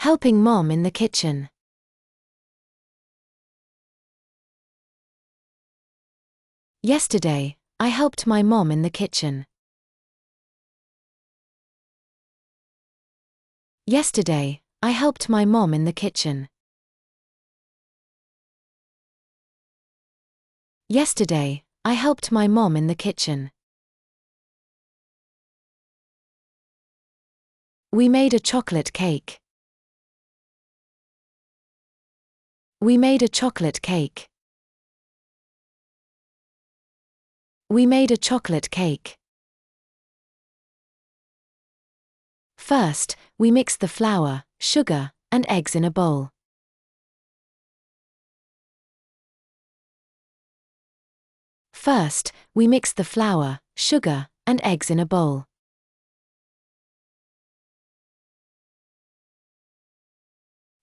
Helping Mom in the kitchen. Yesterday, I helped my mom in the kitchen. Yesterday, I helped my mom in the kitchen. Yesterday, I helped my mom in the kitchen. We made a chocolate cake. We made a chocolate cake. We made a chocolate cake. First, we mixed the flour, sugar, and eggs in a bowl. First, we mixed the flour, sugar, and eggs in a bowl.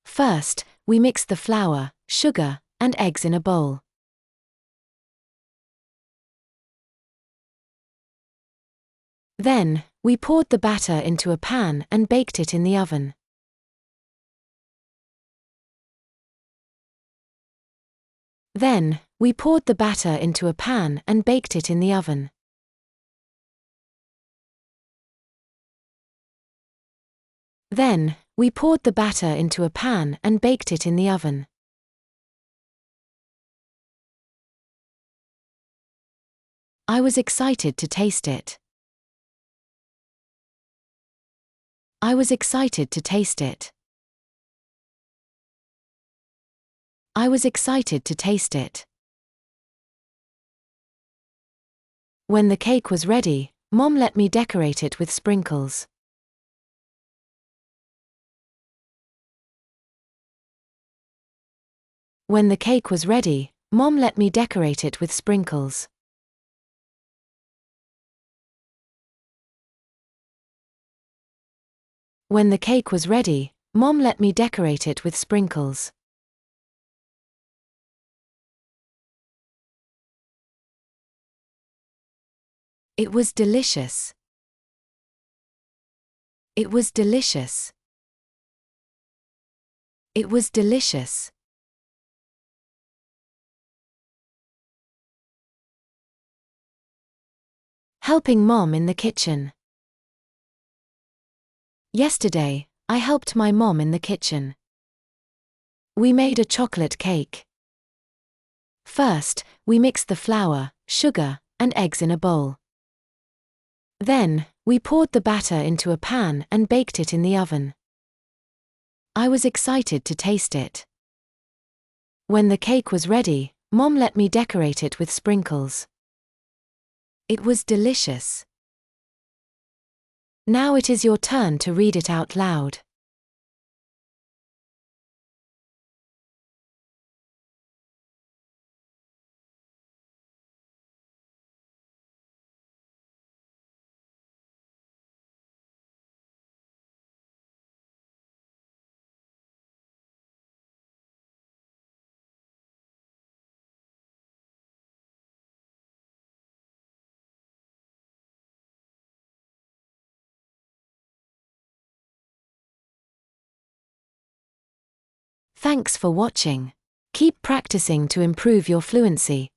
First, we mixed the flour, sugar, and eggs in a bowl. Then, we poured the batter into a pan and baked it in the oven. Then, we poured the batter into a pan and baked it in the oven. Then, we poured the batter into a pan and baked it in the oven. I was excited to taste it. I was excited to taste it. I was excited to taste it. When the cake was ready, Mom let me decorate it with sprinkles. When the cake was ready, Mom let me decorate it with sprinkles. When the cake was ready, Mom let me decorate it with sprinkles. It was delicious. It was delicious. It was delicious. Helping Mom in the kitchen. Yesterday, I helped my mom in the kitchen. We made a chocolate cake. First, we mixed the flour, sugar, and eggs in a bowl. Then, we poured the batter into a pan and baked it in the oven. I was excited to taste it. When the cake was ready, Mom let me decorate it with sprinkles. It was delicious. Now it is your turn to read it out loud. Thanks for watching. Keep practicing to improve your fluency.